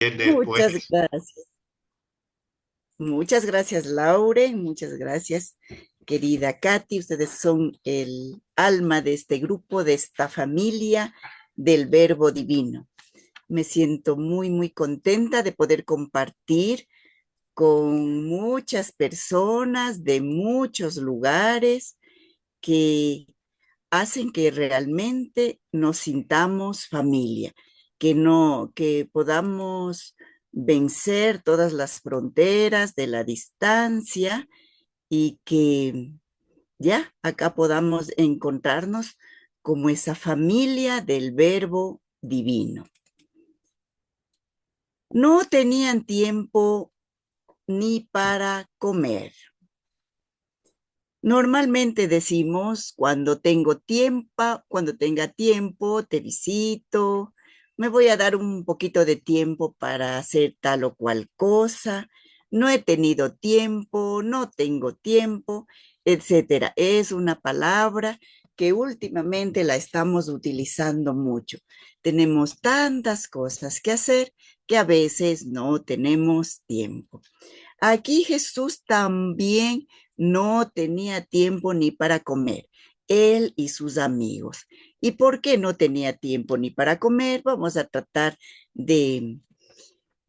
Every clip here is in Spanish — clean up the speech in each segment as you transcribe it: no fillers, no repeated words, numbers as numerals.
Viene Muchas pues. gracias. Muchas gracias, Laure. Muchas gracias, querida Katy. Ustedes son el alma de este grupo, de esta familia del Verbo Divino. Me siento muy, muy contenta de poder compartir con muchas personas de muchos lugares que hacen que realmente nos sintamos familia, que podamos vencer todas las fronteras de la distancia y que ya acá podamos encontrarnos como esa familia del Verbo Divino. No tenían tiempo ni para comer. Normalmente decimos, cuando tenga tiempo, te visito, me voy a dar un poquito de tiempo para hacer tal o cual cosa, no he tenido tiempo, no tengo tiempo, etcétera. Es una palabra que últimamente la estamos utilizando mucho. Tenemos tantas cosas que hacer que a veces no tenemos tiempo. Aquí Jesús también no tenía tiempo ni para comer, él y sus amigos. ¿Y por qué no tenía tiempo ni para comer? Vamos a tratar de,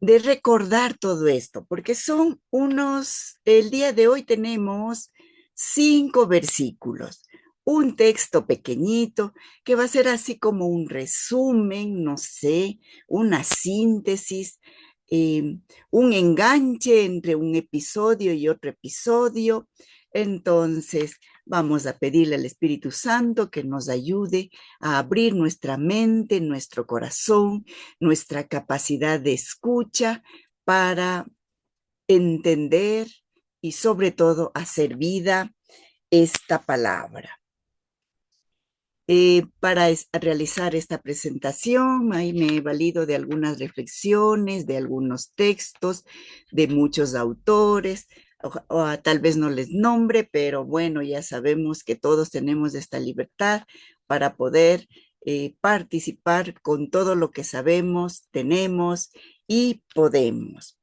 de recordar todo esto, porque el día de hoy tenemos 5 versículos, un texto pequeñito que va a ser así como un resumen, no sé, una síntesis, eh, un enganche entre un episodio y otro episodio. Entonces, vamos a pedirle al Espíritu Santo que nos ayude a abrir nuestra mente, nuestro corazón, nuestra capacidad de escucha para entender y sobre todo hacer vida esta palabra. Realizar esta presentación, ahí me he valido de algunas reflexiones, de algunos textos, de muchos autores, tal vez no les nombre, pero bueno, ya sabemos que todos tenemos esta libertad para poder participar con todo lo que sabemos, tenemos y podemos.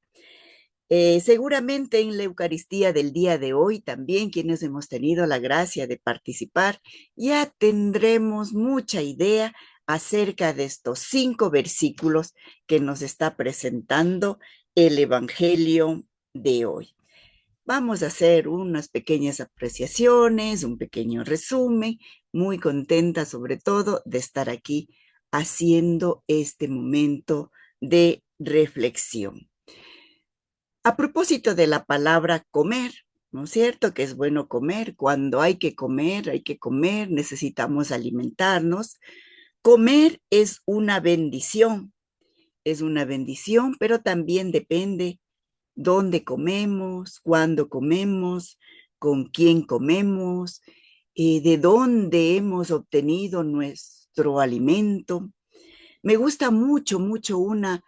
Seguramente en la Eucaristía del día de hoy también quienes hemos tenido la gracia de participar, ya tendremos mucha idea acerca de estos 5 versículos que nos está presentando el Evangelio de hoy. Vamos a hacer unas pequeñas apreciaciones, un pequeño resumen, muy contenta sobre todo de estar aquí haciendo este momento de reflexión. A propósito de la palabra comer, ¿no es cierto? Que es bueno comer. Cuando hay que comer, necesitamos alimentarnos. Comer es una bendición, pero también depende dónde comemos, cuándo comemos, con quién comemos, de dónde hemos obtenido nuestro alimento. Me gusta mucho, mucho una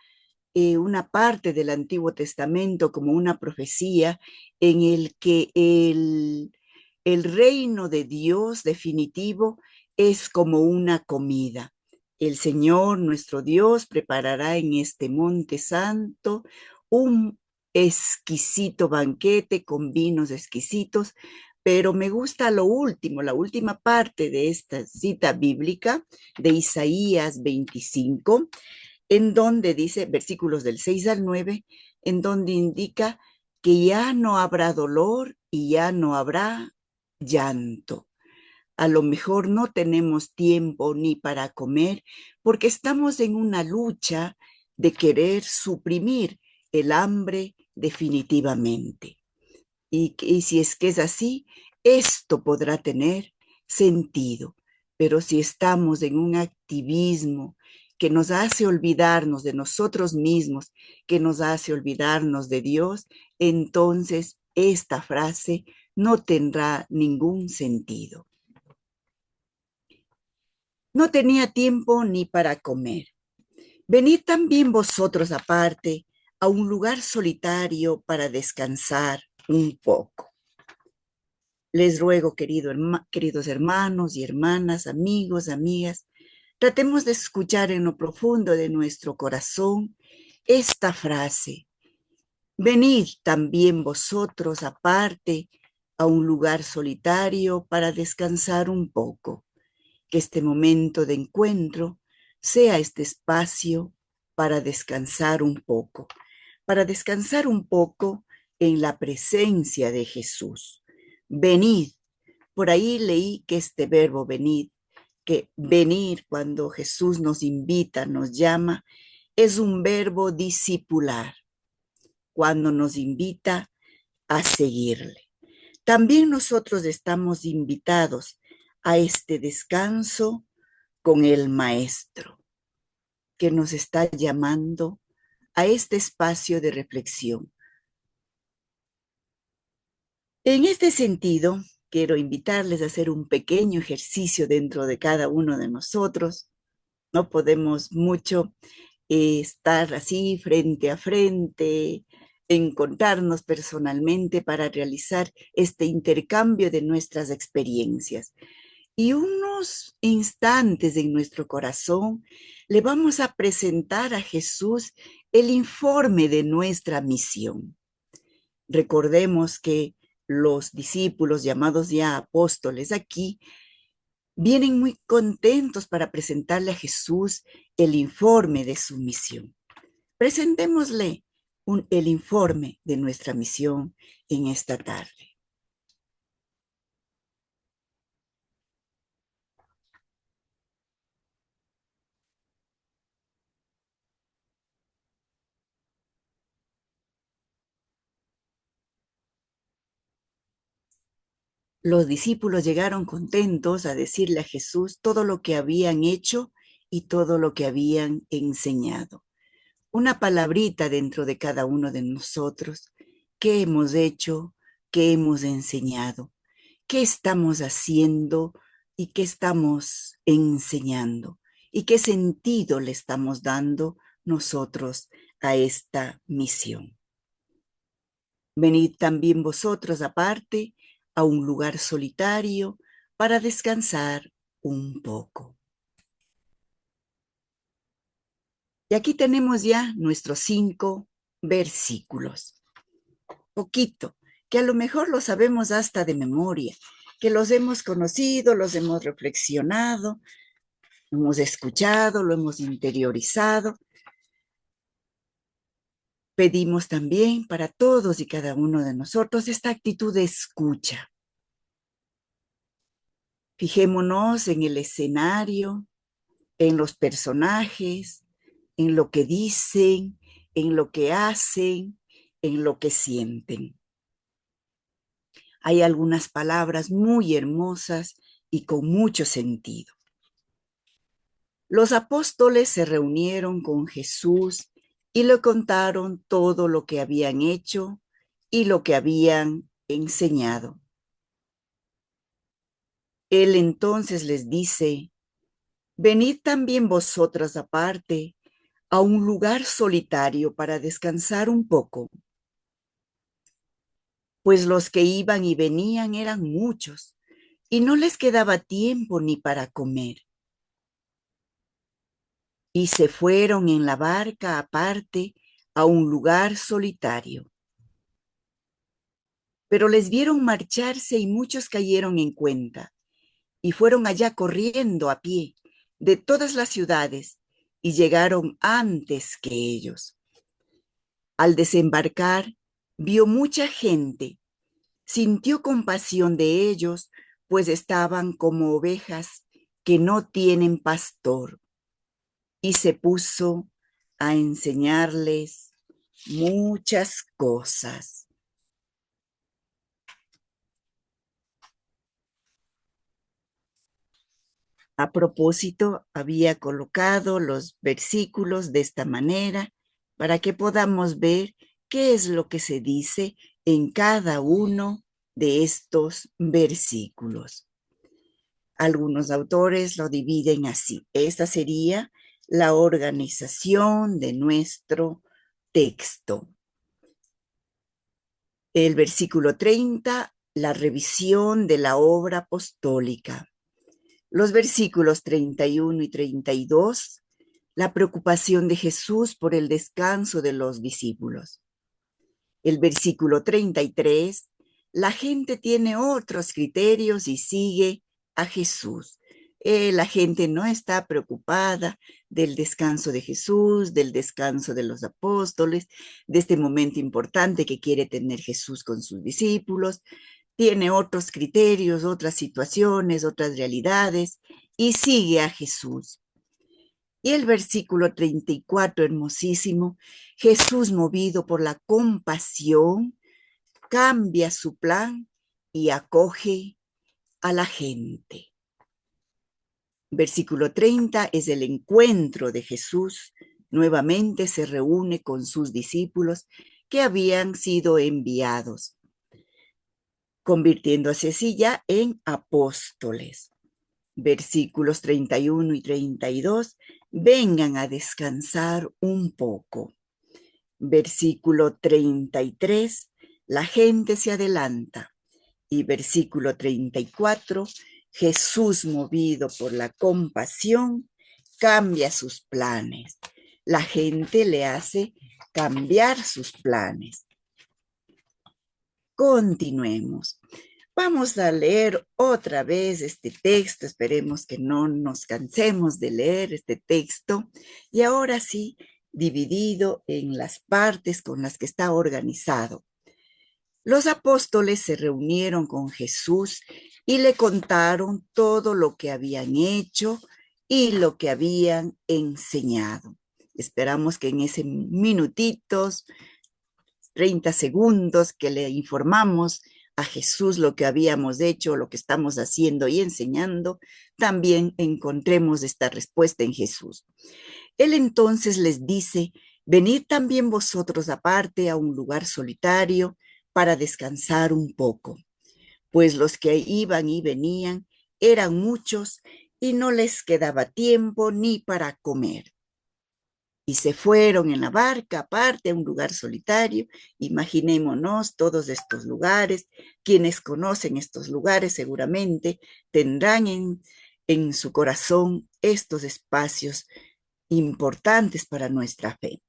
parte del Antiguo Testamento como una profecía en el que el reino de Dios definitivo es como una comida. El Señor, nuestro Dios, preparará en este monte santo un exquisito banquete con vinos exquisitos, pero me gusta lo último, la última parte de esta cita bíblica de Isaías 25, en donde dice, versículos del 6 al 9, en donde indica que ya no habrá dolor y ya no habrá llanto. A lo mejor no tenemos tiempo ni para comer porque estamos en una lucha de querer suprimir el hambre definitivamente. Y si es que es así, esto podrá tener sentido. Pero si estamos en un activismo que nos hace olvidarnos de nosotros mismos, que nos hace olvidarnos de Dios, entonces esta frase no tendrá ningún sentido. No tenía tiempo ni para comer. Venid también vosotros aparte a un lugar solitario para descansar un poco. Les ruego, queridos hermanos y hermanas, amigos, amigas, tratemos de escuchar en lo profundo de nuestro corazón esta frase: venid también vosotros aparte a un lugar solitario para descansar un poco. Que este momento de encuentro sea este espacio para descansar un poco en la presencia de Jesús. Venid. Por ahí leí que este verbo venid, que venir cuando Jesús nos invita, nos llama, es un verbo discipular, cuando nos invita a seguirle. También nosotros estamos invitados a este descanso con el Maestro, que nos está llamando a este espacio de reflexión. En este sentido, quiero invitarles a hacer un pequeño ejercicio dentro de cada uno de nosotros. No podemos mucho estar así frente a frente, encontrarnos personalmente para realizar este intercambio de nuestras experiencias. Y unos instantes en nuestro corazón le vamos a presentar a Jesús el informe de nuestra misión. Recordemos que los discípulos llamados ya apóstoles aquí vienen muy contentos para presentarle a Jesús el informe de su misión. Presentémosle el informe de nuestra misión en esta tarde. Los discípulos llegaron contentos a decirle a Jesús todo lo que habían hecho y todo lo que habían enseñado. Una palabrita dentro de cada uno de nosotros. ¿Qué hemos hecho? ¿Qué hemos enseñado? ¿Qué estamos haciendo y qué estamos enseñando? ¿Y qué sentido le estamos dando nosotros a esta misión? Venid también vosotros aparte a un lugar solitario para descansar un poco. Y aquí tenemos ya nuestros 5 versículos. Poquito, que a lo mejor los sabemos hasta de memoria, que los hemos conocido, los hemos reflexionado, lo hemos escuchado, lo hemos interiorizado. Pedimos también para todos y cada uno de nosotros esta actitud de escucha. Fijémonos en el escenario, en los personajes, en lo que dicen, en lo que hacen, en lo que sienten. Hay algunas palabras muy hermosas y con mucho sentido. Los apóstoles se reunieron con Jesús y le contaron todo lo que habían hecho y lo que habían enseñado. Él entonces les dice: venid también vosotras aparte a un lugar solitario para descansar un poco. Pues los que iban y venían eran muchos y no les quedaba tiempo ni para comer. Y se fueron en la barca aparte a un lugar solitario. Pero les vieron marcharse y muchos cayeron en cuenta y fueron allá corriendo a pie de todas las ciudades y llegaron antes que ellos. Al desembarcar, vio mucha gente, sintió compasión de ellos, pues estaban como ovejas que no tienen pastor, y se puso a enseñarles muchas cosas. A propósito, había colocado los versículos de esta manera para que podamos ver qué es lo que se dice en cada uno de estos versículos. Algunos autores lo dividen así. Esta sería la organización de nuestro texto. El versículo 30, la revisión de la obra apostólica. Los versículos 31 y 32, la preocupación de Jesús por el descanso de los discípulos. El versículo 33, la gente tiene otros criterios y sigue a Jesús. La gente no está preocupada del descanso de Jesús, del descanso de los apóstoles, de este momento importante que quiere tener Jesús con sus discípulos. Tiene otros criterios, otras situaciones, otras realidades y sigue a Jesús. Y el versículo 34, hermosísimo, Jesús, movido por la compasión, cambia su plan y acoge a la gente. Versículo 30 es el encuentro de Jesús. Nuevamente se reúne con sus discípulos que habían sido enviados, convirtiéndose así ya en apóstoles. Versículos 31 y 32, vengan a descansar un poco. Versículo 33, la gente se adelanta. Y versículo 34, Jesús, movido por la compasión, cambia sus planes. La gente le hace cambiar sus planes. Continuemos. Vamos a leer otra vez este texto. Esperemos que no nos cansemos de leer este texto. Y ahora sí, dividido en las partes con las que está organizado. Los apóstoles se reunieron con Jesús y le contaron todo lo que habían hecho y lo que habían enseñado. Esperamos que en ese minutitos, 30 segundos que le informamos a Jesús lo que habíamos hecho, lo que estamos haciendo y enseñando, también encontremos esta respuesta en Jesús. Él entonces les dice, venid también vosotros aparte a un lugar solitario para descansar un poco, pues los que iban y venían eran muchos y no les quedaba tiempo ni para comer. Y se fueron en la barca aparte a un lugar solitario. Imaginémonos todos estos lugares. Quienes conocen estos lugares seguramente tendrán en su corazón estos espacios importantes para nuestra fe.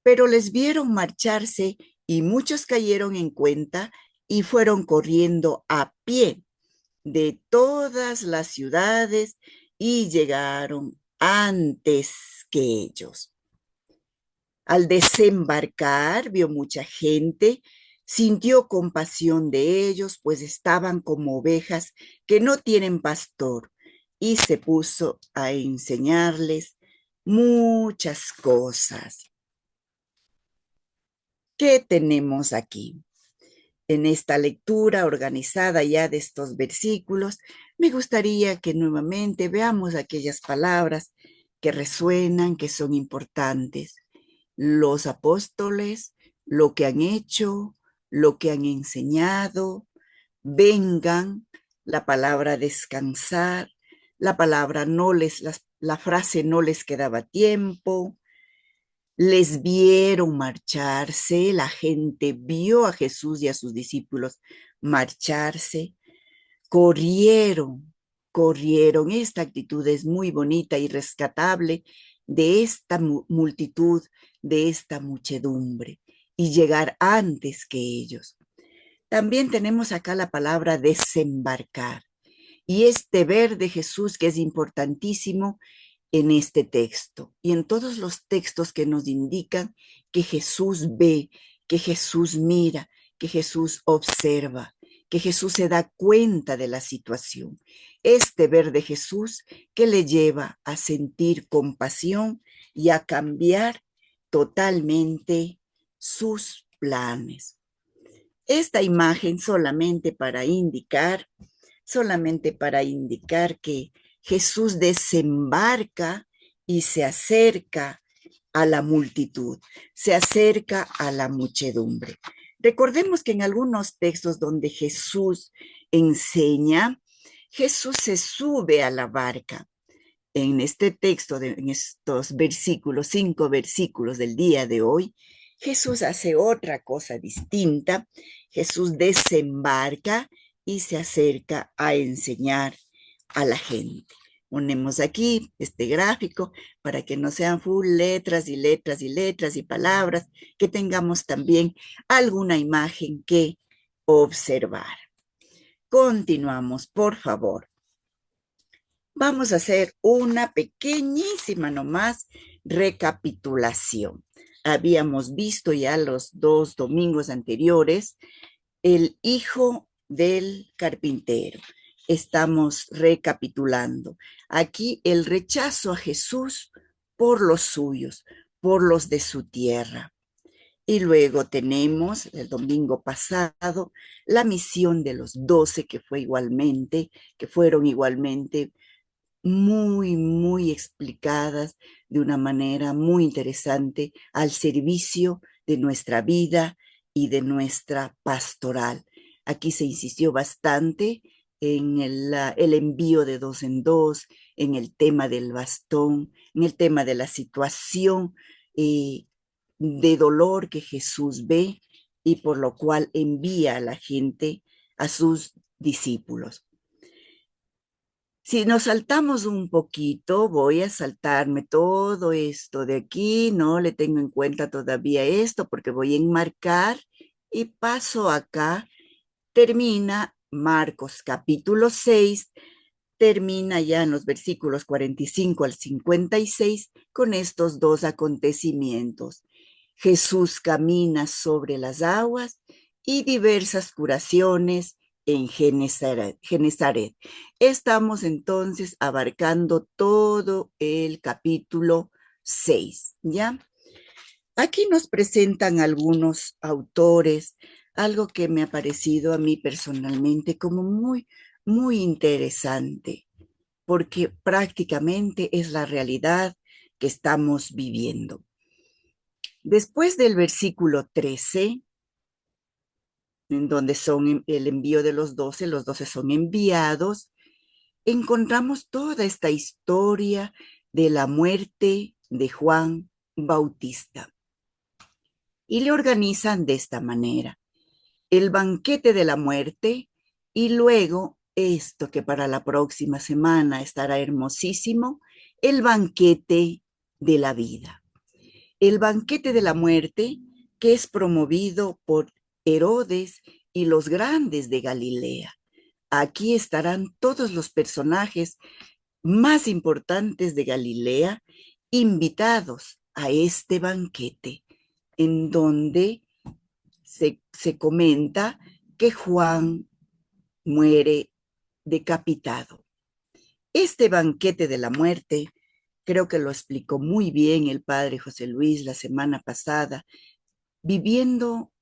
Pero les vieron marcharse y muchos cayeron en cuenta y fueron corriendo a pie de todas las ciudades y llegaron antes que ellos. Al desembarcar, vio mucha gente, sintió compasión de ellos, pues estaban como ovejas que no tienen pastor, y se puso a enseñarles muchas cosas. ¿Qué tenemos aquí? En esta lectura organizada ya de estos versículos, me gustaría que nuevamente veamos aquellas palabras que resuenan, que son importantes. Los apóstoles, lo que han hecho, lo que han enseñado, vengan, la palabra descansar, la palabra la frase no les quedaba tiempo, les vieron marcharse, la gente vio a Jesús y a sus discípulos marcharse, corrieron. Esta actitud es muy bonita y rescatable de esta multitud, de esta muchedumbre, y llegar antes que ellos. También tenemos acá la palabra desembarcar, y este ver de Jesús que es importantísimo en este texto y en todos los textos que nos indican que Jesús ve, que Jesús mira, que Jesús observa, que Jesús se da cuenta de la situación. Este ver de Jesús que le lleva a sentir compasión y a cambiar totalmente sus planes. Esta imagen solamente para indicar que Jesús desembarca y se acerca a la multitud, se acerca a la muchedumbre. Recordemos que en algunos textos donde Jesús enseña, Jesús se sube a la barca. En este texto, en estos versículos, 5 versículos del día de hoy, Jesús hace otra cosa distinta. Jesús desembarca y se acerca a enseñar a la gente. Ponemos aquí este gráfico para que no sean full letras y letras y letras y palabras, que tengamos también alguna imagen que observar. Continuamos, por favor. Vamos a hacer una pequeñísima nomás recapitulación. Habíamos visto ya los 2 domingos anteriores el hijo del carpintero. Estamos recapitulando. Aquí el rechazo a Jesús por los suyos, por los de su tierra. Y luego tenemos el domingo pasado la misión de los 12 que fueron igualmente muy explicadas de una manera muy interesante al servicio de nuestra vida y de nuestra pastoral. Aquí se insistió bastante en el envío de dos en dos, en el tema del bastón, en el tema de la situación de dolor que Jesús ve y por lo cual envía a la gente, a sus discípulos. Si nos saltamos un poquito, voy a saltarme todo esto de aquí, no le tengo en cuenta todavía esto porque voy a enmarcar y paso acá. Termina Marcos capítulo 6, termina ya en los versículos 45 al 56 con estos dos acontecimientos. Jesús camina sobre las aguas y diversas curaciones en Genezaret. Estamos entonces abarcando todo el capítulo 6, ¿ya? Aquí nos presentan algunos autores, algo que me ha parecido a mí personalmente como muy interesante, porque prácticamente es la realidad que estamos viviendo. Después del versículo 13, en donde son el envío de los 12 son enviados, encontramos toda esta historia de la muerte de Juan Bautista. Y le organizan de esta manera: el banquete de la muerte y luego esto que para la próxima semana estará hermosísimo, el banquete de la vida. El banquete de la muerte que es promovido por Herodes y los grandes de Galilea. Aquí estarán todos los personajes más importantes de Galilea invitados a este banquete, en donde se comenta que Juan muere decapitado. Este banquete de la muerte, creo que lo explicó muy bien el padre José Luis la semana pasada, viviendo,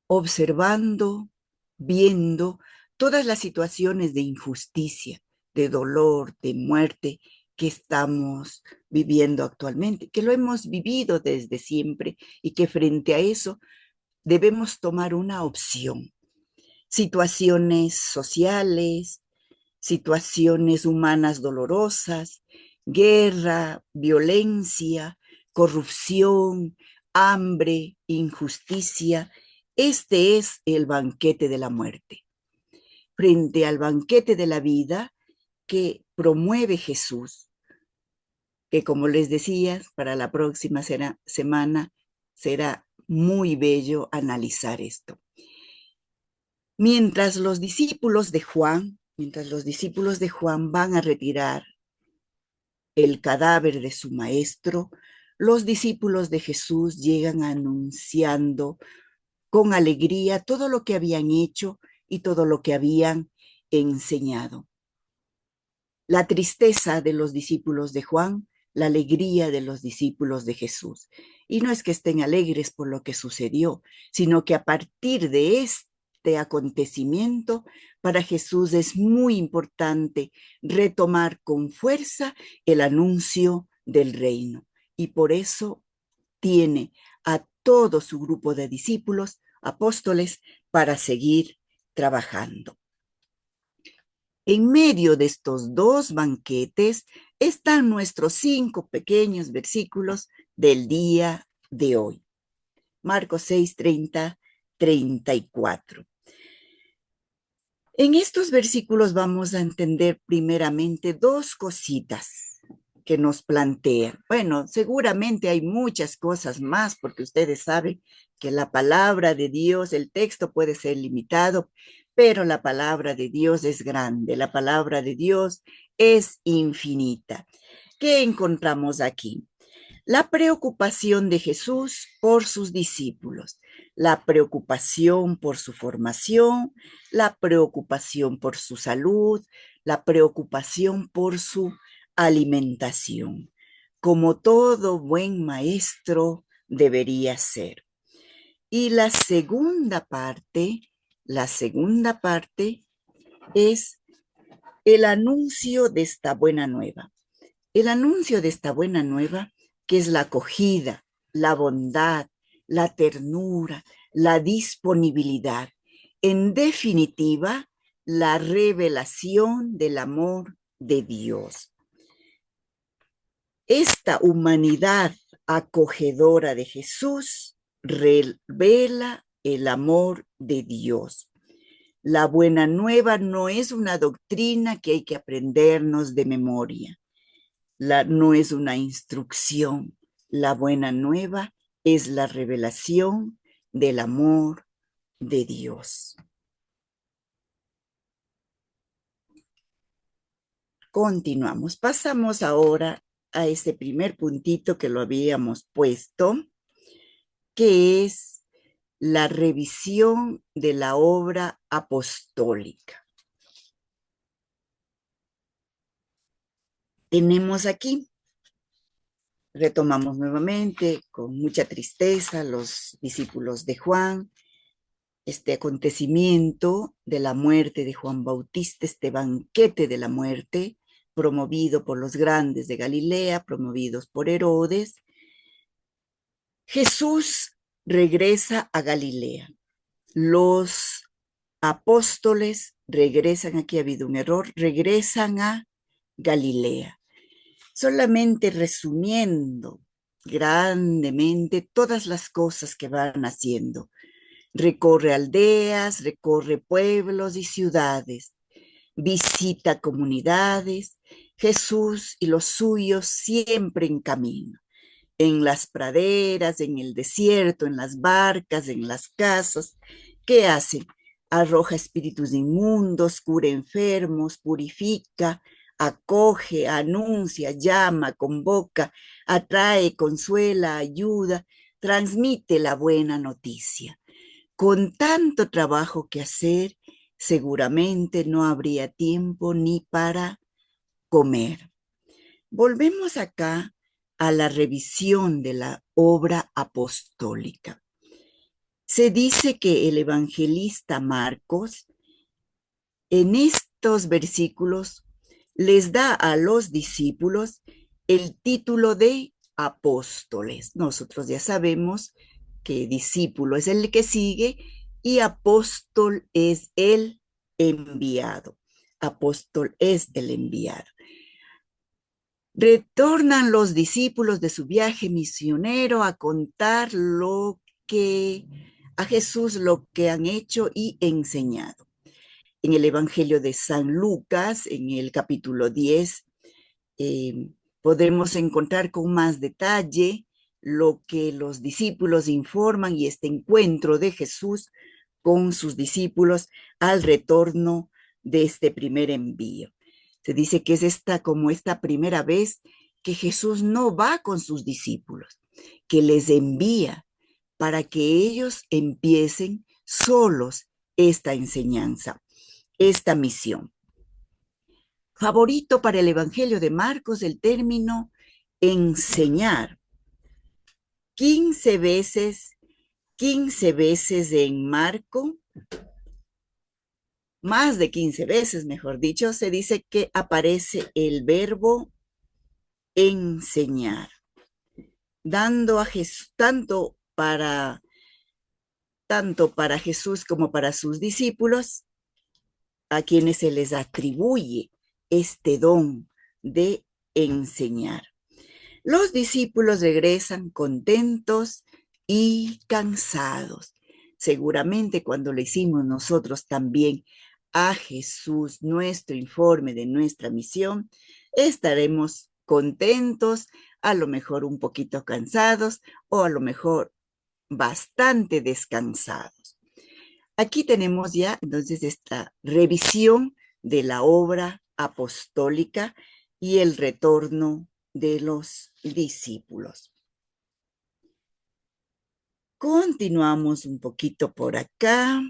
observando, viendo todas las situaciones de injusticia, de dolor, de muerte que estamos viviendo actualmente, que lo hemos vivido desde siempre y que frente a eso debemos tomar una opción. Situaciones sociales, situaciones humanas dolorosas, guerra, violencia, corrupción, hambre, injusticia. Este es el banquete de la muerte. Frente al banquete de la vida que promueve Jesús, que como les decía, para la próxima semana será muy bello analizar esto. Mientras los discípulos de Juan van a retirar el cadáver de su maestro, los discípulos de Jesús llegan anunciando con alegría todo lo que habían hecho y todo lo que habían enseñado. La tristeza de los discípulos de Juan, la alegría de los discípulos de Jesús. Y no es que estén alegres por lo que sucedió, sino que a partir de este acontecimiento, para Jesús es muy importante retomar con fuerza el anuncio del reino. Y por eso tiene a todo su grupo de discípulos, apóstoles, para seguir trabajando. En medio de estos dos banquetes están nuestros 5 pequeños versículos del día de hoy. Marcos 6, 30, 34. En estos versículos vamos a entender primeramente dos cositas que nos plantean. Bueno, seguramente hay muchas cosas más porque ustedes saben que la palabra de Dios, el texto puede ser limitado, pero la palabra de Dios es grande, la palabra de Dios es infinita. ¿Qué encontramos aquí? La preocupación de Jesús por sus discípulos, la preocupación por su formación, la preocupación por su salud, la preocupación por su alimentación, como todo buen maestro debería ser. Y la segunda parte es el anuncio de esta buena nueva. El anuncio de esta buena nueva, que es la acogida, la bondad, la ternura, la disponibilidad. En definitiva, la revelación del amor de Dios. Esta humanidad acogedora de Jesús revela el amor de Dios. La buena nueva no es una doctrina que hay que aprendernos de memoria. No es una instrucción. La buena nueva es la revelación del amor de Dios. Continuamos. Pasamos ahora a ese primer puntito que lo habíamos puesto, que es la revisión de la obra apostólica. Tenemos aquí, retomamos nuevamente con mucha tristeza los discípulos de Juan, este acontecimiento de la muerte de Juan Bautista, este banquete de la muerte, promovido por los grandes de Galilea, promovidos por Herodes. Jesús regresa a Galilea. Los apóstoles regresan, aquí ha habido un error, regresan a Galilea. Solamente resumiendo grandemente todas las cosas que van haciendo. Recorre aldeas, recorre pueblos y ciudades, visita comunidades. Jesús y los suyos siempre en camino, en las praderas, en el desierto, en las barcas, en las casas. ¿Qué hace? Arroja espíritus inmundos, cura enfermos, purifica, acoge, anuncia, llama, convoca, atrae, consuela, ayuda, transmite la buena noticia. Con tanto trabajo que hacer, seguramente no habría tiempo ni para comer. Volvemos acá a la revisión de la obra apostólica. Se dice que el evangelista Marcos en estos versículos les da a los discípulos el título de apóstoles. Nosotros ya sabemos que discípulo es el que sigue y apóstol es el enviado. Apóstol es el enviado. Retornan los discípulos de su viaje misionero a contar a Jesús lo que han hecho y enseñado. En el Evangelio de San Lucas, en el capítulo 10, podemos encontrar con más detalle lo que los discípulos informan y este encuentro de Jesús con sus discípulos al retorno de este primer envío. Se dice que es esta primera vez que Jesús no va con sus discípulos, que les envía para que ellos empiecen solos esta enseñanza, esta misión. Favorito para el Evangelio de Marcos el término enseñar. 15 veces en Marco, más de 15 veces, mejor dicho, se dice que aparece el verbo enseñar, dando a Jesús, tanto para Jesús como para sus discípulos, a quienes se les atribuye este don de enseñar. Los discípulos regresan contentos y cansados. Seguramente cuando lo hicimos nosotros también a Jesús nuestro informe de nuestra misión, estaremos contentos, a lo mejor un poquito cansados o a lo mejor bastante descansados. Aquí tenemos ya entonces esta revisión de la obra apostólica y el retorno de los discípulos. Continuamos un poquito por acá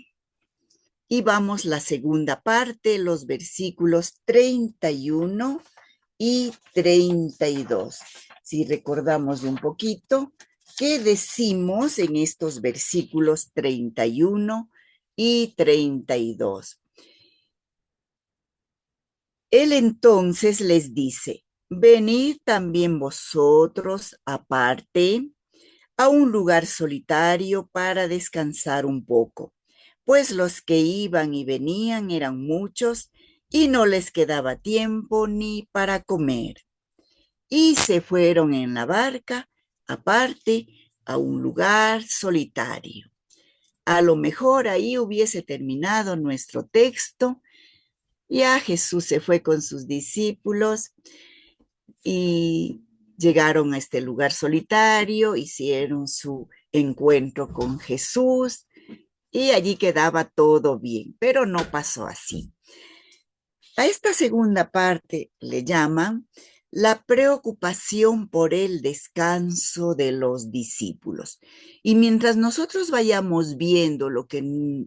y vamos la segunda parte, los versículos 31 y 32. Si recordamos un poquito, ¿qué decimos en estos versículos 31 y 32? Él entonces les dice, venid también vosotros aparte a un lugar solitario para descansar un poco, pues los que iban y venían eran muchos y no les quedaba tiempo ni para comer. Y se fueron en la barca aparte a un lugar solitario. A lo mejor ahí hubiese terminado nuestro texto. Ya Jesús se fue con sus discípulos y llegaron a este lugar solitario, hicieron su encuentro con Jesús y allí quedaba todo bien, pero no pasó así. A esta segunda parte le llaman la preocupación por el descanso de los discípulos. Y mientras nosotros vayamos viendo lo que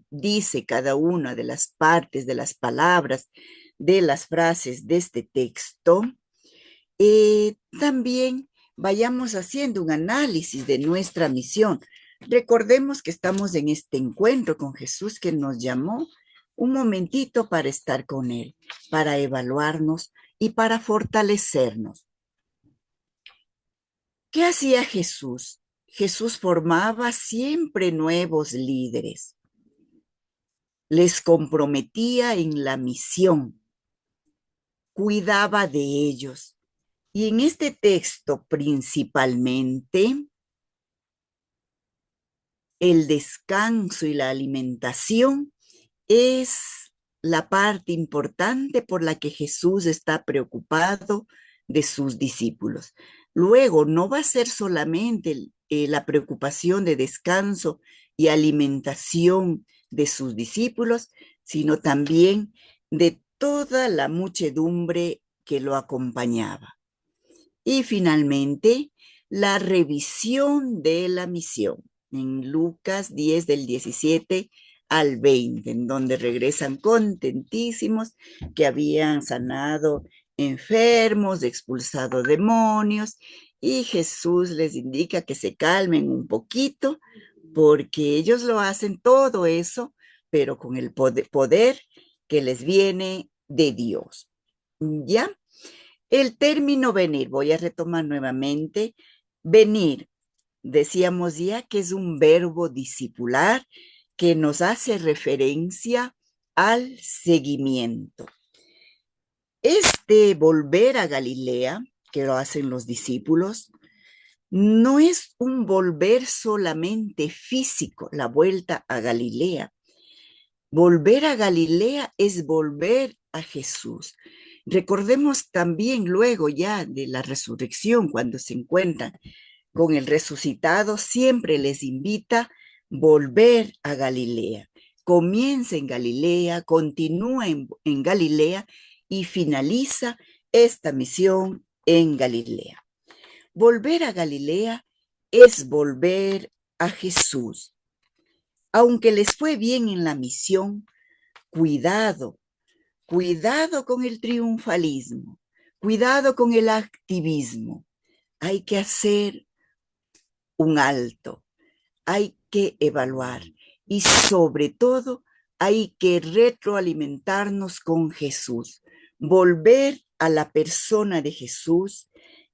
dice cada una de las partes, de las palabras, de las frases de este texto, también vayamos haciendo un análisis de nuestra misión. Recordemos que estamos en este encuentro con Jesús que nos llamó un momentito para estar con Él, para evaluarnos y para fortalecernos. ¿Qué hacía Jesús? Jesús formaba siempre nuevos líderes, les comprometía en la misión, cuidaba de ellos. Y en este texto principalmente, el descanso y la alimentación es la parte importante por la que Jesús está preocupado de sus discípulos. Luego, no va a ser solamente la preocupación de descanso y alimentación de sus discípulos, sino también de toda la muchedumbre que lo acompañaba. Y finalmente, la revisión de la misión en Lucas 10 del 17 al 20, en donde regresan contentísimos que habían sanado enfermos, expulsado demonios, y Jesús les indica que se calmen un poquito, porque ellos lo hacen todo eso, pero con el poder que les viene de Dios. ¿Ya? El término venir, voy a retomar nuevamente, venir, decíamos ya que es un verbo discipular que nos hace referencia al seguimiento. Este volver a Galilea, que lo hacen los discípulos, no es un volver solamente físico, la vuelta a Galilea. Volver a Galilea es volver a Jesús. Recordemos también luego ya de la resurrección, cuando se encuentran con el resucitado, siempre les invita a volver a Galilea. Comienza en Galilea, continúa en Galilea y finaliza esta misión en Galilea. Volver a Galilea es volver a Jesús. Aunque les fue bien en la misión, cuidado, cuidado con el triunfalismo, cuidado con el activismo. Hay que hacer un alto, hay que evaluar y sobre todo hay que retroalimentarnos con Jesús. Volver a la persona de Jesús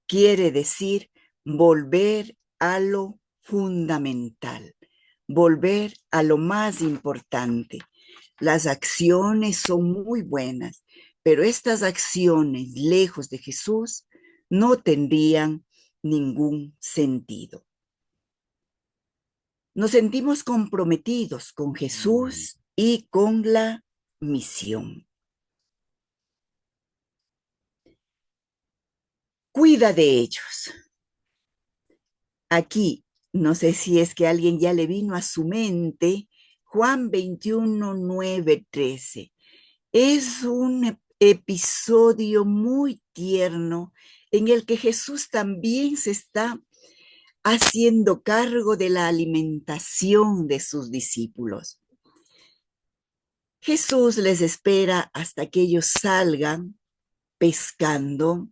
quiere decir volver a lo fundamental, volver a lo más importante. Las acciones son muy buenas, pero estas acciones lejos de Jesús no tendrían ningún sentido. Nos sentimos comprometidos con Jesús y con la misión. Cuida de ellos. Aquí, no sé si es que a alguien ya le vino a su mente Juan 21, 9, 13. Es un episodio muy tierno en el que Jesús también se está haciendo cargo de la alimentación de sus discípulos. Jesús les espera hasta que ellos salgan pescando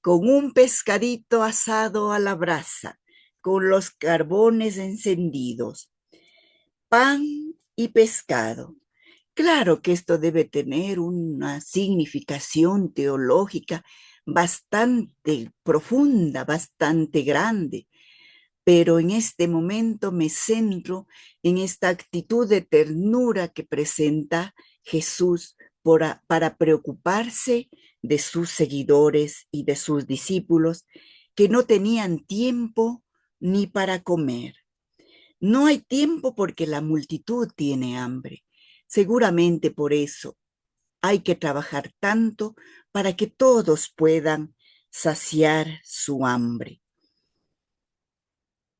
con un pescadito asado a la brasa, con los carbones encendidos, pan y pescado. Claro que esto debe tener una significación teológica bastante profunda, bastante grande, pero en este momento me centro en esta actitud de ternura que presenta Jesús para preocuparse de sus seguidores y de sus discípulos que no tenían tiempo ni para comer. No hay tiempo porque la multitud tiene hambre. Seguramente por eso hay que trabajar tanto para que todos puedan saciar su hambre.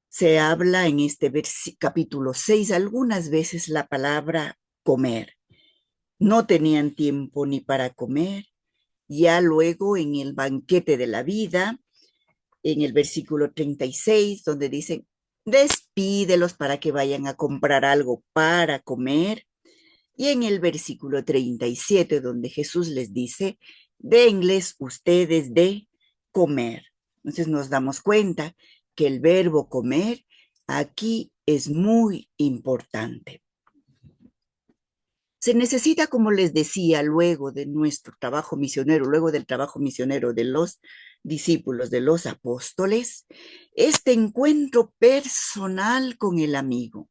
Se habla en este capítulo 6 algunas veces la palabra comer. No tenían tiempo ni para comer. Ya luego en el banquete de la vida, en el versículo 36, donde dicen, despídelos para que vayan a comprar algo para comer. Y en el versículo 37, donde Jesús les dice, denles ustedes de comer. Entonces nos damos cuenta que el verbo comer aquí es muy importante. Se necesita, como les decía, luego de nuestro trabajo misionero, luego del trabajo misionero de los discípulos, de los apóstoles, este encuentro personal con el amigo,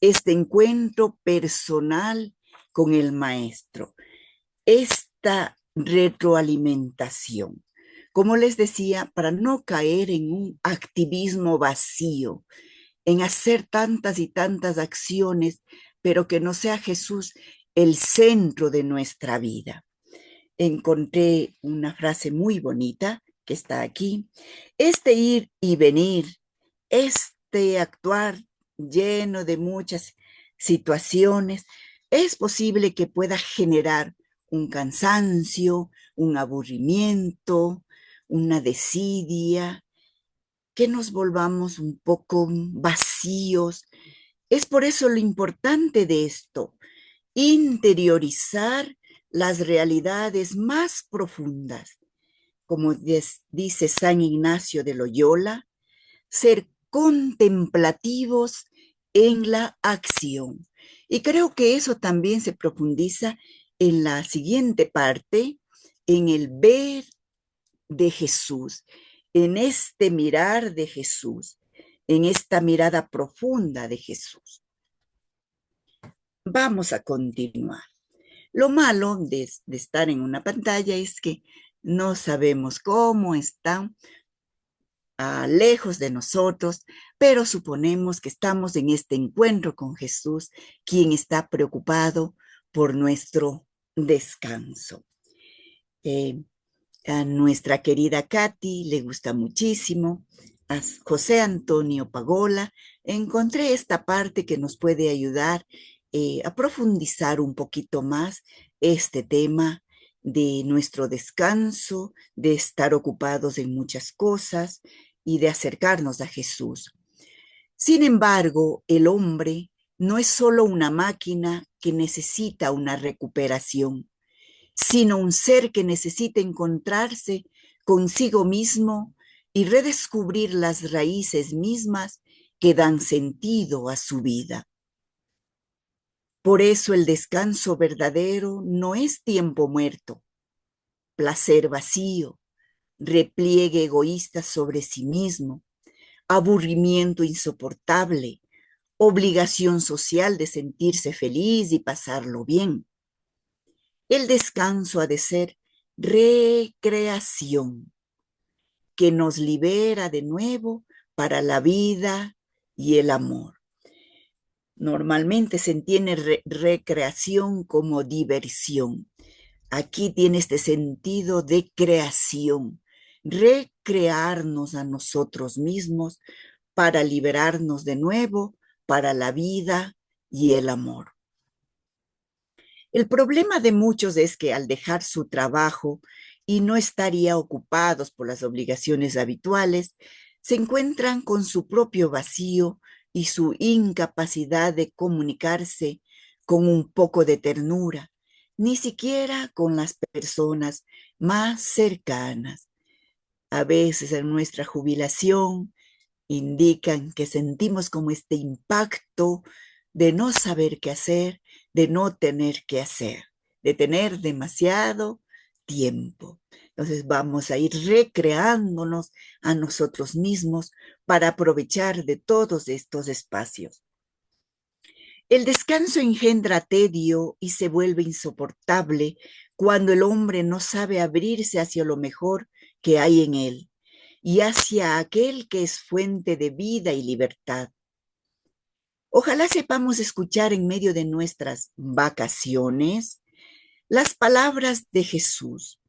este encuentro personal con el maestro, esta retroalimentación. Como les decía, para no caer en un activismo vacío, en hacer tantas y tantas acciones, pero que no sea Jesús el centro de nuestra vida. Encontré una frase muy bonita que está aquí. Este ir y venir, este actuar lleno de muchas situaciones, es posible que pueda generar un cansancio, un aburrimiento, una desidia, que nos volvamos un poco vacíos. Es por eso lo importante de esto, interiorizar las realidades más profundas. Como dice San Ignacio de Loyola, ser contemplativos en la acción. Y creo que eso también se profundiza en la siguiente parte, en el ver de Jesús, en este mirar de Jesús, en esta mirada profunda de Jesús. Vamos a continuar. Lo malo de estar en una pantalla es que no sabemos cómo están lejos de nosotros, pero suponemos que estamos en este encuentro con Jesús, quien está preocupado por nuestro descanso. A nuestra querida Katy le gusta muchísimo, a José Antonio Pagola, encontré esta parte que nos puede ayudar a profundizar un poquito más este tema de nuestro descanso, de estar ocupados en muchas cosas y de acercarnos a Jesús. Sin embargo, el hombre no es solo una máquina que necesita una recuperación, sino un ser que necesita encontrarse consigo mismo y redescubrir las raíces mismas que dan sentido a su vida. Por eso el descanso verdadero no es tiempo muerto, placer vacío, repliegue egoísta sobre sí mismo, aburrimiento insoportable, obligación social de sentirse feliz y pasarlo bien. El descanso ha de ser recreación, que nos libera de nuevo para la vida y el amor. Normalmente se entiende recreación como diversión. Aquí tiene este sentido de creación, recrearnos a nosotros mismos para liberarnos de nuevo para la vida y el amor. El problema de muchos es que al dejar su trabajo y no estar ya ocupados por las obligaciones habituales, se encuentran con su propio vacío y su incapacidad de comunicarse con un poco de ternura, ni siquiera con las personas más cercanas. A veces en nuestra jubilación indican que sentimos como este impacto de no saber qué hacer, de no tener qué hacer, de tener demasiado tiempo. Entonces vamos a ir recreándonos a nosotros mismos para aprovechar de todos estos espacios. El descanso engendra tedio y se vuelve insoportable cuando el hombre no sabe abrirse hacia lo mejor que hay en él y hacia aquel que es fuente de vida y libertad. Ojalá sepamos escuchar en medio de nuestras vacaciones las palabras de Jesús.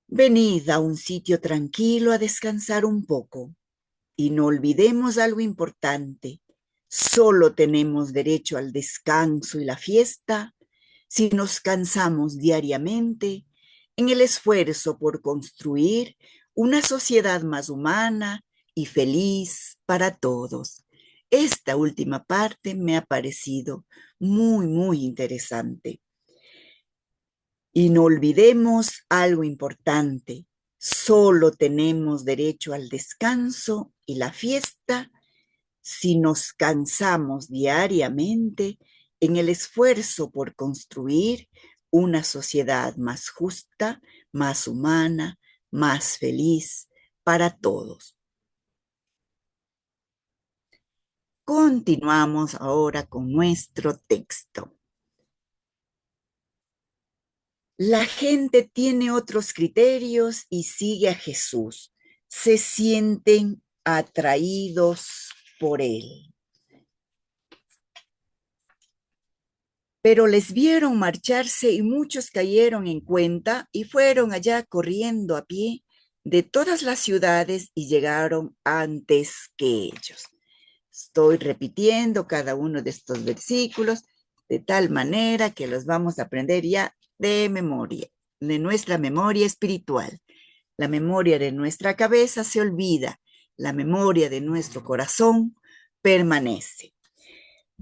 Venid a un sitio tranquilo a descansar un poco y no olvidemos algo importante. Solo tenemos derecho al descanso y la fiesta si nos cansamos diariamente en el esfuerzo por construir una sociedad más humana y feliz para todos. Esta última parte me ha parecido muy interesante. Y no olvidemos algo importante. Solo tenemos derecho al descanso y la fiesta si nos cansamos diariamente en el esfuerzo por construir una sociedad más justa, más humana, más feliz para todos. Continuamos ahora con nuestro texto. La gente tiene otros criterios y sigue a Jesús. Se sienten atraídos por él. Pero les vieron marcharse y muchos cayeron en cuenta y fueron allá corriendo a pie de todas las ciudades y llegaron antes que ellos. Estoy repitiendo cada uno de estos versículos de tal manera que los vamos a aprender ya de memoria, de nuestra memoria espiritual. La memoria de nuestra cabeza se olvida, la memoria de nuestro corazón permanece.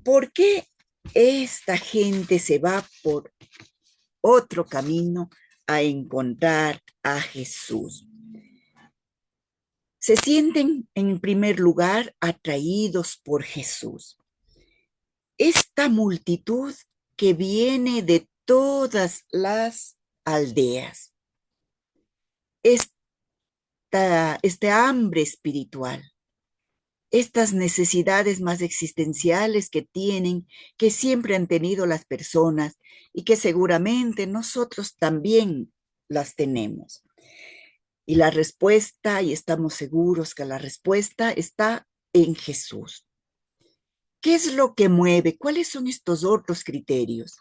¿Por qué esta gente se va por otro camino a encontrar a Jesús? Se sienten en primer lugar atraídos por Jesús. Esta multitud que viene de todas las aldeas, este hambre espiritual, estas necesidades más existenciales que tienen, que siempre han tenido las personas y que seguramente nosotros también las tenemos. Y la respuesta, y estamos seguros que la respuesta está en Jesús. ¿Qué es lo que mueve? ¿Cuáles son estos otros criterios?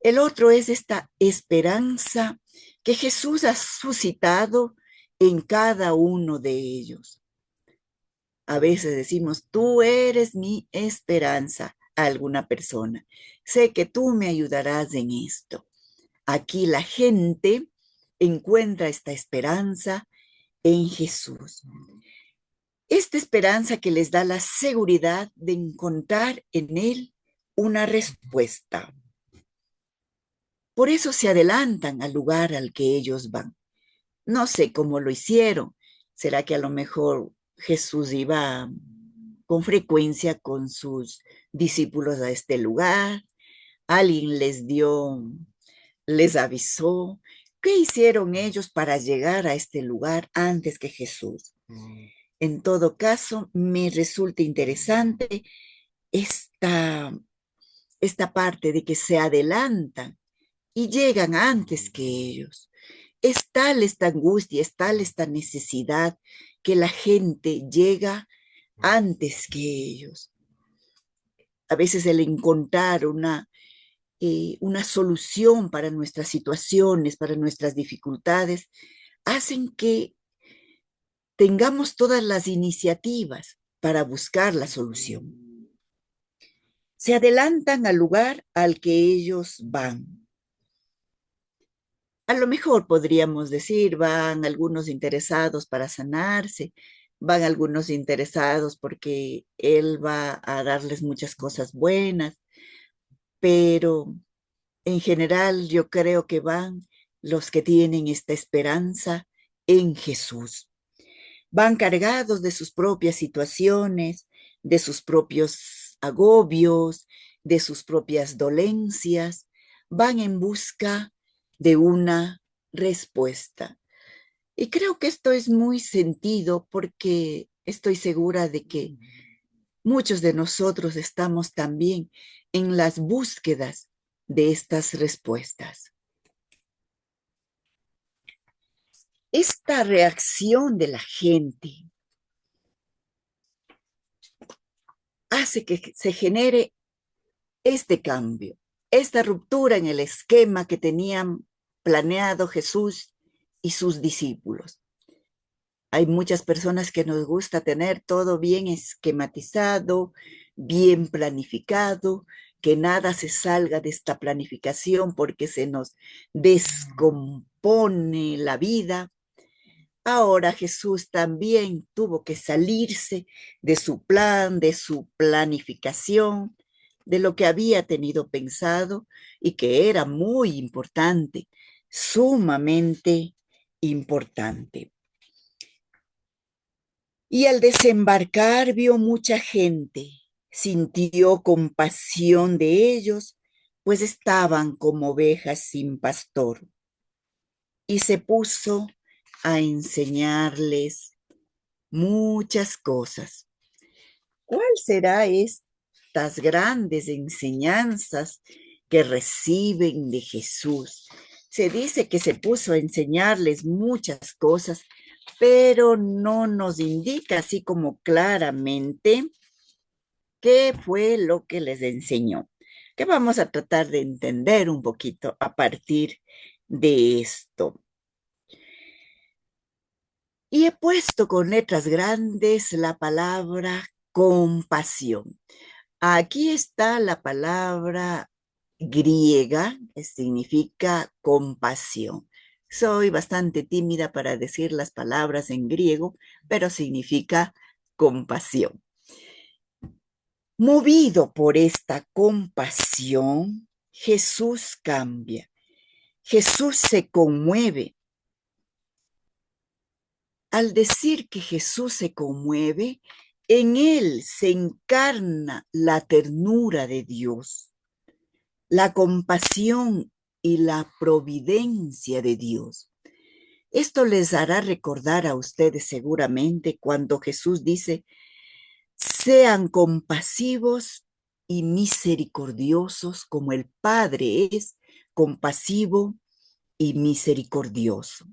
El otro es esta esperanza que Jesús ha suscitado en cada uno de ellos. A veces decimos, tú eres mi esperanza a alguna persona. Sé que tú me ayudarás en esto. Aquí la gente encuentra esta esperanza en Jesús. Esta esperanza que les da la seguridad de encontrar en Él una respuesta. Por eso se adelantan al lugar al que ellos van. No sé cómo lo hicieron. ¿Será que a lo mejor Jesús iba con frecuencia con sus discípulos a este lugar? Alguien les avisó. ¿Qué hicieron ellos para llegar a este lugar antes que Jesús? En todo caso, me resulta interesante esta parte de que se adelantan y llegan antes que ellos. Es tal esta angustia, es tal esta necesidad que la gente llega antes que ellos. a veces el encontrar una solución para nuestras situaciones, para nuestras dificultades, hacen que tengamos todas las iniciativas para buscar la solución. Se adelantan al lugar al que ellos van. A lo mejor podríamos decir, van algunos interesados para sanarse, van algunos interesados porque Él va a darles muchas cosas buenas, pero en general yo creo que van los que tienen esta esperanza en Jesús. Van cargados de sus propias situaciones, de sus propios agobios, de sus propias dolencias, van en busca de una respuesta. Y creo que esto es muy sentido porque estoy segura de que muchos de nosotros estamos también en las búsquedas de estas respuestas. Esta reacción de la gente hace que se genere este cambio, esta ruptura en el esquema que tenían planeado Jesús y sus discípulos. Hay muchas personas que nos gusta tener todo bien esquematizado, bien planificado, que nada se salga de esta planificación porque se nos descompone la vida. Ahora Jesús también tuvo que salirse de su plan, de su planificación, de lo que había tenido pensado y que era muy importante, sumamente importante. Y al desembarcar vio mucha gente, sintió compasión de ellos, pues estaban como ovejas sin pastor, y se puso a enseñarles muchas cosas. ¿Cuál será estas grandes enseñanzas que reciben de Jesús? Se dice que se puso a enseñarles muchas cosas, pero no nos indica así como claramente qué fue lo que les enseñó. Que vamos a tratar de entender un poquito a partir de esto. Y he puesto con letras grandes la palabra compasión. Aquí está la palabra griega que significa compasión. Soy bastante tímida para decir las palabras en griego, pero significa compasión. Movido por esta compasión, Jesús cambia. Jesús se conmueve. Al decir que Jesús se conmueve, en él se encarna la ternura de Dios, la compasión y la providencia de Dios. Esto les hará recordar a ustedes seguramente cuando Jesús dice, sean compasivos y misericordiosos como el Padre es compasivo y misericordioso.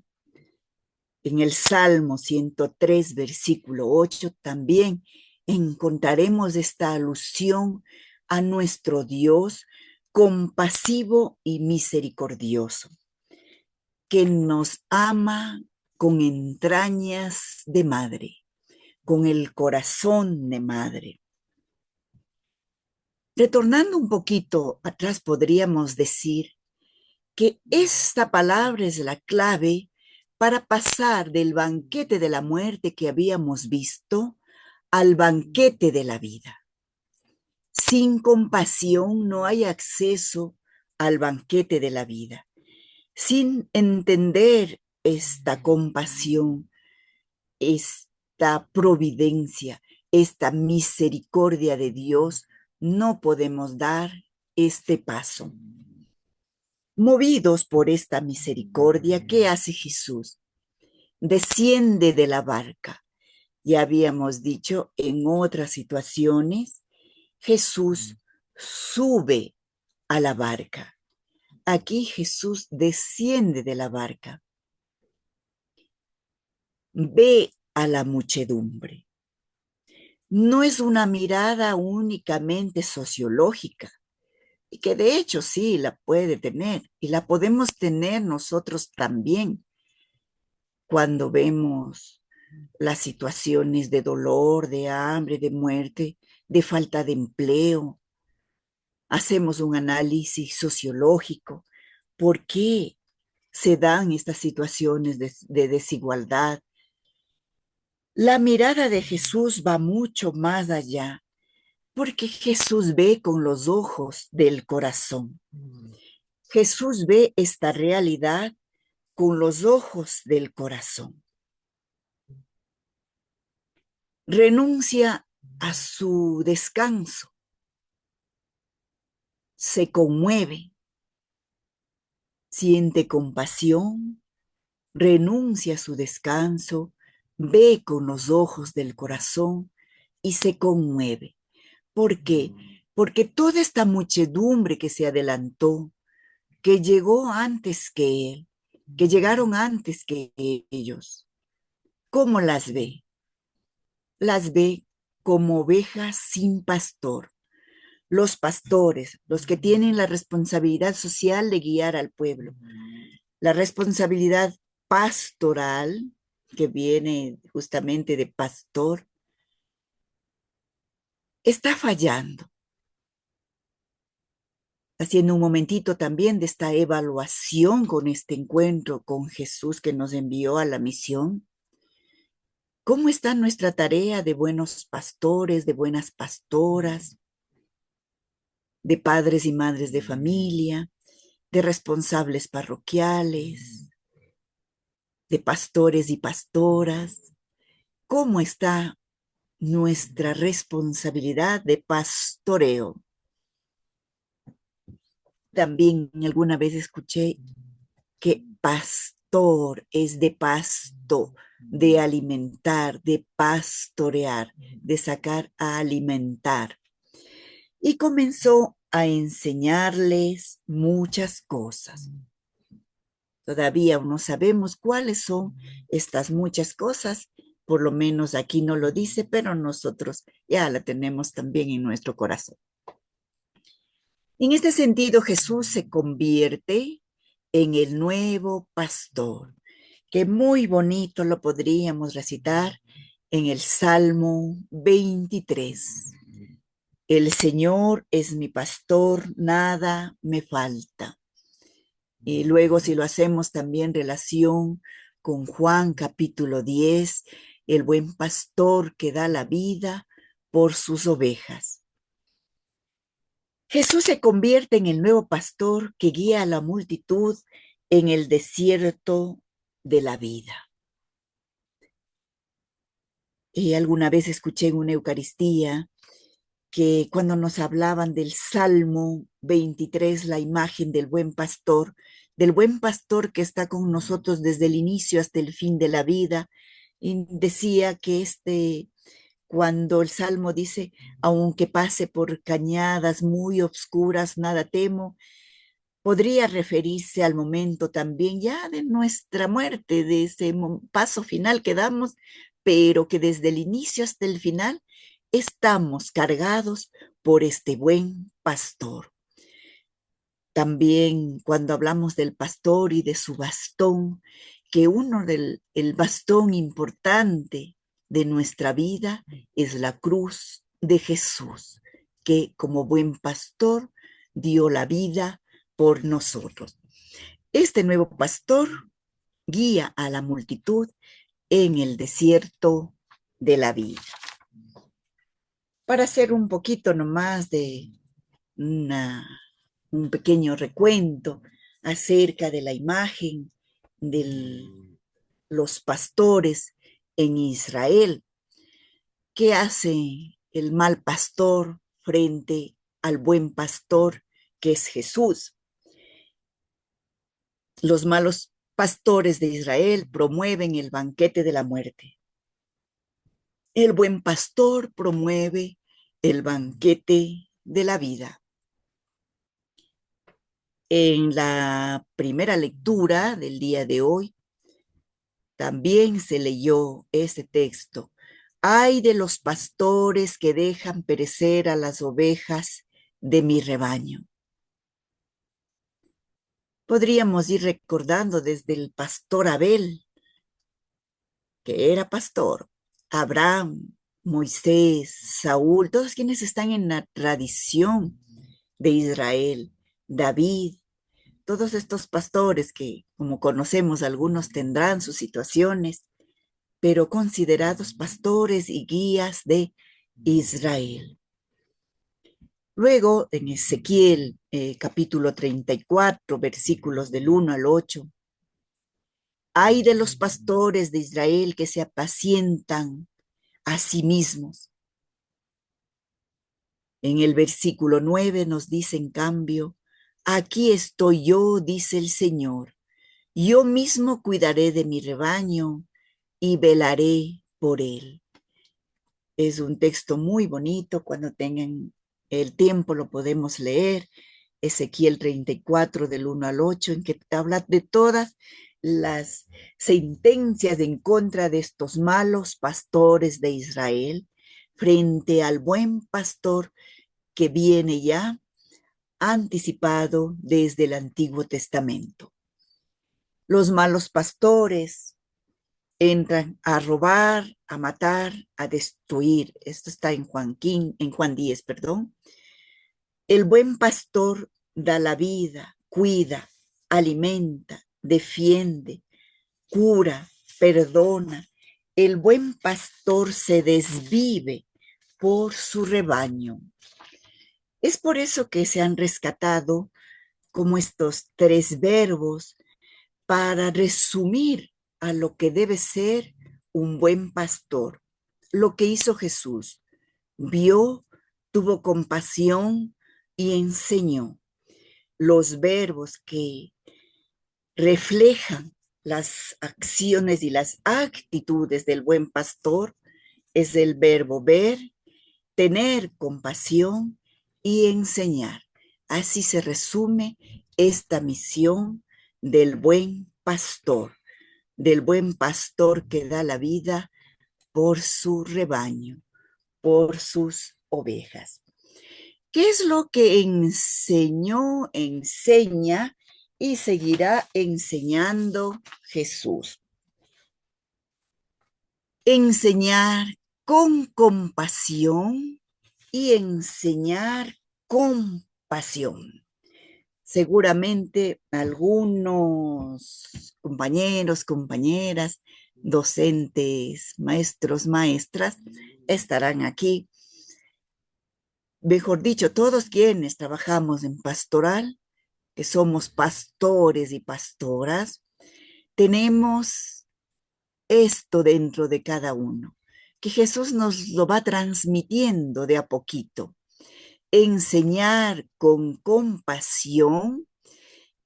En el Salmo 103, versículo 8, también encontraremos esta alusión a nuestro Dios compasivo y misericordioso, que nos ama con entrañas de madre, con el corazón de madre. Retornando un poquito atrás, podríamos decir que esta palabra es la clave para pasar del banquete de la muerte que habíamos visto al banquete de la vida. Sin compasión no hay acceso al banquete de la vida. Sin entender esta compasión, esta providencia, esta misericordia de Dios, no podemos dar este paso. Movidos por esta misericordia, ¿qué hace Jesús? Desciende de la barca. Ya habíamos dicho en otras situaciones, Jesús sube a la barca. Aquí Jesús desciende de la barca. Ve a la muchedumbre. No es una mirada únicamente sociológica, y que de hecho sí la puede tener, y la podemos tener nosotros también cuando vemos las situaciones de dolor, de hambre, de muerte, de falta de empleo. Hacemos un análisis sociológico. ¿Por qué se dan estas situaciones de desigualdad? La mirada de Jesús va mucho más allá, porque Jesús ve con los ojos del corazón. Jesús ve esta realidad con los ojos del corazón. Renuncia a su descanso, se conmueve, siente compasión, renuncia a su descanso, ve con los ojos del corazón y se conmueve. ¿Por qué? Porque toda esta muchedumbre que se adelantó, que llegó antes que él, que llegaron antes que ellos, ¿cómo las ve? Las ve como ovejas sin pastor. Los pastores, los que tienen la responsabilidad social de guiar al pueblo, la responsabilidad pastoral, que viene justamente de pastor, está fallando. Haciendo un momentito también de esta evaluación con este encuentro con Jesús que nos envió a la misión. ¿Cómo está nuestra tarea de buenos pastores, de buenas pastoras, de padres y madres de familia, de responsables parroquiales, de pastores y pastoras? ¿Cómo está nuestra responsabilidad de pastoreo? También alguna vez escuché que pastor es de pasto, de alimentar, de pastorear, de sacar a alimentar. Y comenzó a enseñarles muchas cosas. Todavía no sabemos cuáles son estas muchas cosas, por lo menos aquí no lo dice, pero nosotros ya la tenemos también en nuestro corazón. En este sentido, Jesús se convierte en el nuevo pastor, que muy bonito lo podríamos recitar en el Salmo 23. El Señor es mi pastor, nada me falta. Y luego si lo hacemos también relación con Juan capítulo 10, el buen pastor que da la vida por sus ovejas. Jesús se convierte en el nuevo pastor que guía a la multitud en el desierto de la vida. Y alguna vez escuché en una Eucaristía que cuando nos hablaban del Salmo 23, la imagen del buen pastor que está con nosotros desde el inicio hasta el fin de la vida, y decía que cuando el Salmo dice, aunque pase por cañadas muy obscuras, nada temo, podría referirse al momento también ya de nuestra muerte, de ese paso final que damos, pero que desde el inicio hasta el final estamos cargados por este buen pastor. También cuando hablamos del pastor y de su bastón, que el bastón importante de nuestra vida es la cruz de Jesús, que como buen pastor dio la vida por nosotros. Este nuevo pastor guía a la multitud en el desierto de la vida. Para hacer un poquito nomás de un pequeño recuento acerca de la imagen de los pastores en Israel. ¿Qué hace el mal pastor frente al buen pastor que es Jesús? Los malos pastores de Israel promueven el banquete de la muerte. El buen pastor promueve el banquete de la vida. En la primera lectura del día de hoy, también se leyó ese texto. Ay de los pastores que dejan perecer a las ovejas de mi rebaño. Podríamos ir recordando desde el pastor Abel, que era pastor, Abraham, Moisés, Saúl, todos quienes están en la tradición de Israel, David, todos estos pastores que, como conocemos, algunos tendrán sus situaciones, pero considerados pastores y guías de Israel. Luego, en Ezequiel, capítulo 34, versículos del 1 al 8, ay de los pastores de Israel que se apacientan a sí mismos. En el versículo 9 nos dice, en cambio, aquí estoy yo, dice el Señor, yo mismo cuidaré de mi rebaño y velaré por él. Es un texto muy bonito, cuando tengan el tiempo lo podemos leer. Ezequiel 34 del 1 al 8, en que habla de todas las sentencias en contra de estos malos pastores de Israel frente al buen pastor que viene ya anticipado desde el Antiguo Testamento. Los malos pastores entran a robar, a matar, a destruir. Esto está en Juan 10, perdón. El buen pastor da la vida, cuida, alimenta, defiende, cura, perdona. El buen pastor se desvive por su rebaño. Es por eso que se han rescatado como estos tres verbos para resumir a lo que debe ser un buen pastor. Lo que hizo Jesús, vio, tuvo compasión y enseñó. Los verbos que reflejan las acciones y las actitudes del buen pastor es el verbo ver, tener compasión y enseñar. Así se resume esta misión del buen pastor que da la vida por su rebaño, por sus ovejas. ¿Qué es lo que enseñó, enseña y seguirá enseñando Jesús? Enseñar con compasión y enseñar con pasión. Seguramente algunos compañeros, compañeras, docentes, maestros, maestras estarán aquí. Mejor dicho, todos quienes trabajamos en pastoral, que somos pastores y pastoras, tenemos esto dentro de cada uno, que Jesús nos lo va transmitiendo de a poquito. Enseñar con compasión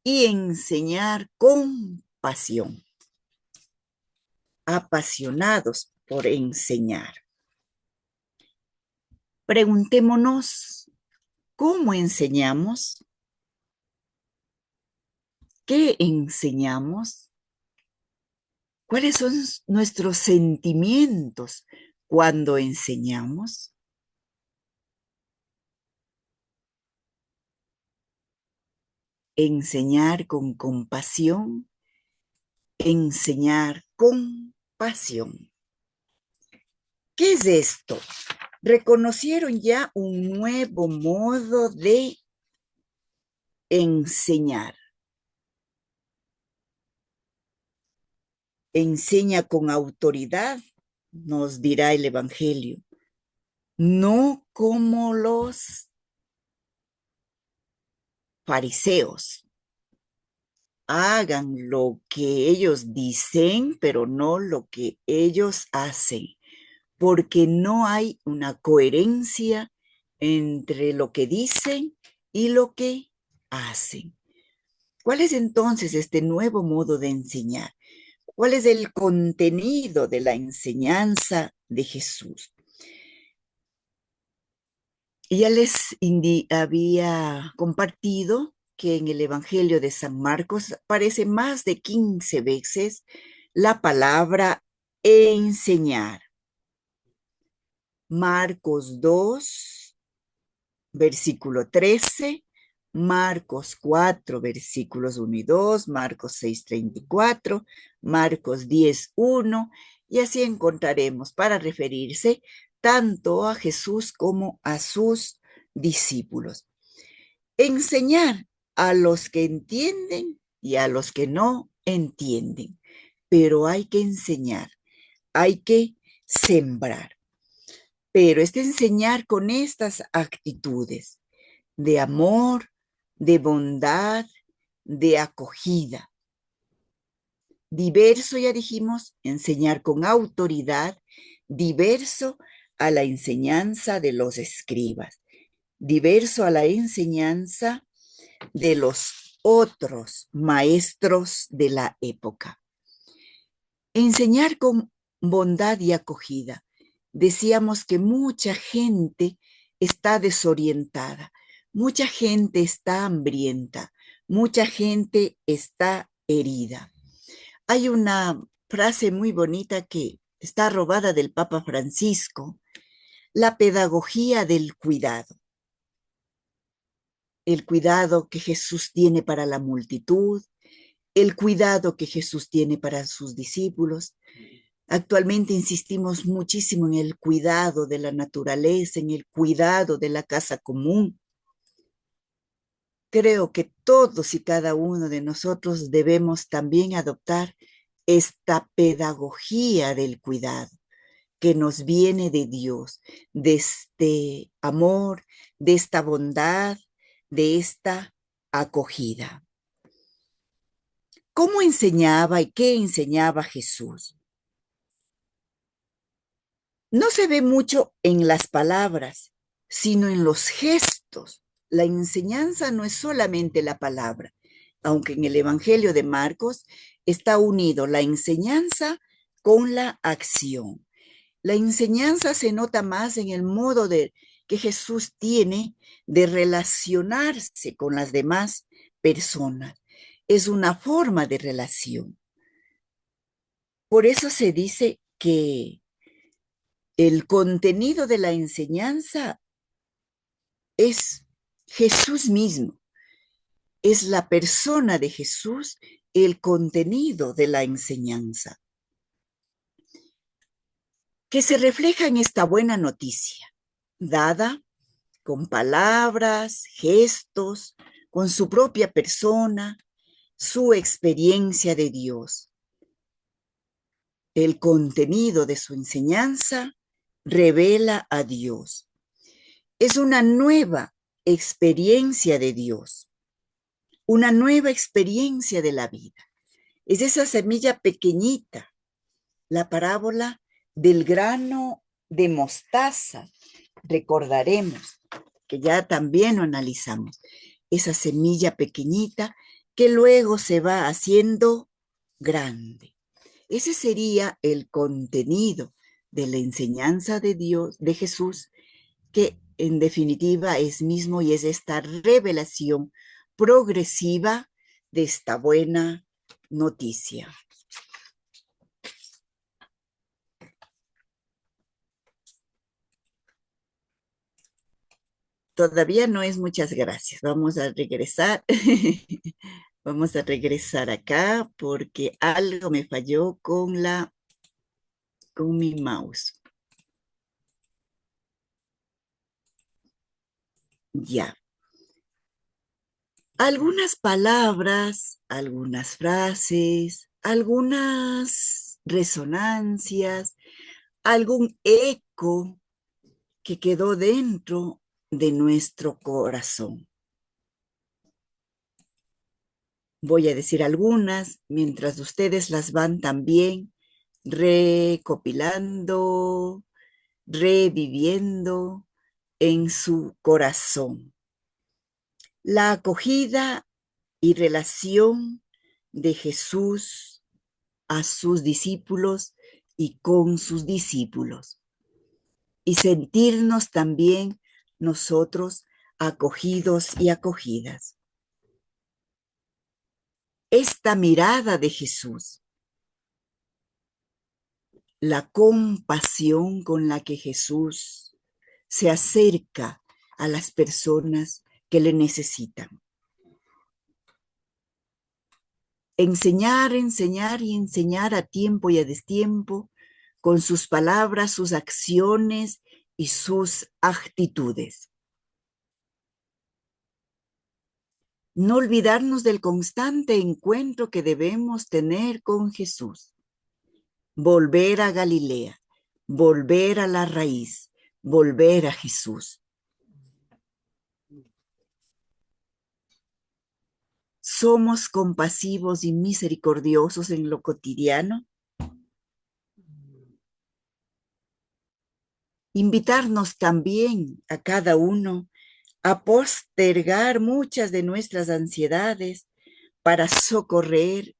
y enseñar con pasión. Apasionados por enseñar. Preguntémonos, ¿cómo enseñamos? ¿Qué enseñamos? ¿Cuáles son nuestros sentimientos cuando enseñamos? Enseñar con compasión, enseñar con pasión. ¿Qué es esto? Reconocieron ya un nuevo modo de enseñar. Enseña con autoridad, nos dirá el Evangelio, no como los fariseos. Hagan lo que ellos dicen, pero no lo que ellos hacen, porque no hay una coherencia entre lo que dicen y lo que hacen. ¿Cuál es entonces este nuevo modo de enseñar? ¿Cuál es el contenido de la enseñanza de Jesús? Ya les había compartido que en el Evangelio de San Marcos aparece más de 15 veces la palabra enseñar. Marcos 2, versículo 13, Marcos 4, versículos 1 y 2, Marcos 6, 34, Marcos 10, 1, y así encontraremos para referirse tanto a Jesús como a sus discípulos. Enseñar a los que entienden y a los que no entienden, pero hay que enseñar, hay que sembrar, pero es de enseñar con estas actitudes de amor, de bondad, de acogida. Diverso, ya dijimos, enseñar con autoridad, diverso a la enseñanza de los escribas, diverso a la enseñanza de los otros maestros de la época. Enseñar con bondad y acogida. Decíamos que mucha gente está desorientada, mucha gente está hambrienta, mucha gente está herida. Hay una frase muy bonita que está robada del Papa Francisco, la pedagogía del cuidado. El cuidado que Jesús tiene para la multitud, el cuidado que Jesús tiene para sus discípulos. Actualmente insistimos muchísimo en el cuidado de la naturaleza, en el cuidado de la casa común. Creo que todos y cada uno de nosotros debemos también adoptar esta pedagogía del cuidado que nos viene de Dios, de este amor, de esta bondad, de esta acogida. ¿Cómo enseñaba y qué enseñaba Jesús? No se ve mucho en las palabras, sino en los gestos. La enseñanza no es solamente la palabra, aunque en el Evangelio de Marcos está unido la enseñanza con la acción. La enseñanza se nota más en el modo que Jesús tiene de relacionarse con las demás personas. Es una forma de relación. Por eso se dice que el contenido de la enseñanza es Jesús mismo, es la persona de Jesús, el contenido de la enseñanza, que se refleja en esta buena noticia, dada con palabras, gestos, con su propia persona, su experiencia de Dios. El contenido de su enseñanza revela a Dios. Es una nueva experiencia de Dios, una nueva experiencia de la vida. Es esa semilla pequeñita, la parábola del grano de mostaza. Recordaremos que ya también lo analizamos. Esa semilla pequeñita que luego se va haciendo grande. Ese sería el contenido de la enseñanza de Dios, de Jesús, que en definitiva es mismo y es esta revelación progresiva de esta buena noticia. Todavía no es muchas gracias. Vamos a regresar. Vamos a regresar acá porque algo me falló con mi mouse. Ya. Algunas palabras, algunas frases, algunas resonancias, algún eco que quedó dentro de nuestro corazón. Voy a decir algunas mientras ustedes las van también recopilando, reviviendo en su corazón. La acogida y relación de Jesús a sus discípulos y con sus discípulos. Y sentirnos también nosotros acogidos y acogidas. Esta mirada de Jesús, la compasión con la que Jesús se acerca a las personas que le necesitan. Enseñar, enseñar y enseñar a tiempo y a destiempo con sus palabras, sus acciones y sus actitudes. No olvidarnos del constante encuentro que debemos tener con Jesús. Volver a Galilea, volver a la raíz, volver a Jesús. ¿Somos compasivos y misericordiosos en lo cotidiano? Invitarnos también a cada uno a postergar muchas de nuestras ansiedades para socorrer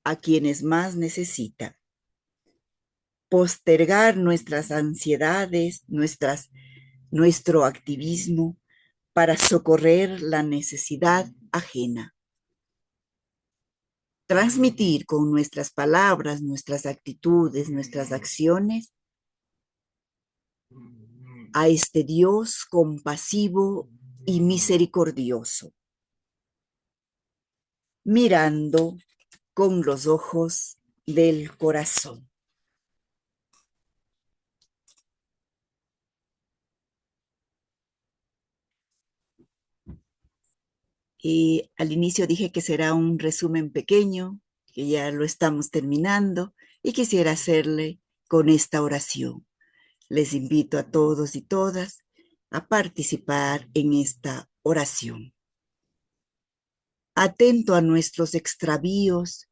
a quienes más necesitan. Postergar nuestras ansiedades, nuestro activismo para socorrer la necesidad ajena. Transmitir con nuestras palabras, nuestras actitudes, nuestras acciones a este Dios compasivo y misericordioso, mirando con los ojos del corazón. Y al inicio dije que será un resumen pequeño, que ya lo estamos terminando, y quisiera hacerle con esta oración. Les invito a todos y todas a participar en esta oración. Atento a nuestros extravíos,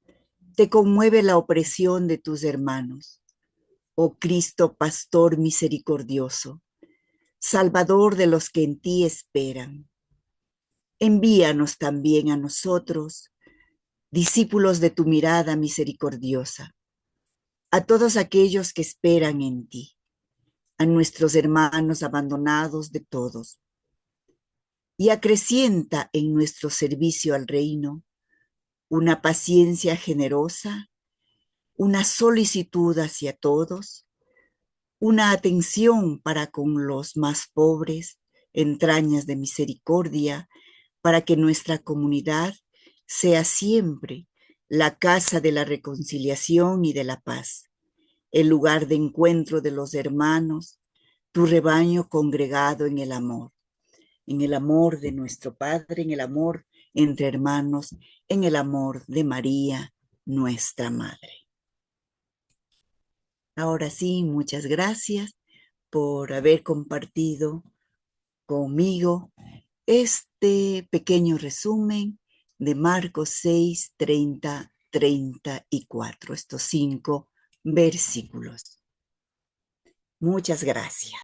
te conmueve la opresión de tus hermanos. Oh Cristo, Pastor misericordioso, Salvador de los que en ti esperan. Envíanos también a nosotros, discípulos de tu mirada misericordiosa, a todos aquellos que esperan en ti, a nuestros hermanos abandonados de todos, y acrecienta en nuestro servicio al reino una paciencia generosa, una solicitud hacia todos, una atención para con los más pobres, entrañas de misericordia, para que nuestra comunidad sea siempre la casa de la reconciliación y de la paz, el lugar de encuentro de los hermanos, tu rebaño congregado en el amor de nuestro Padre, en el amor entre hermanos, en el amor de María, nuestra Madre. Ahora sí, muchas gracias por haber compartido conmigo este pequeño resumen de Marcos 6, 30, 34, estos 5 versículos. Muchas gracias.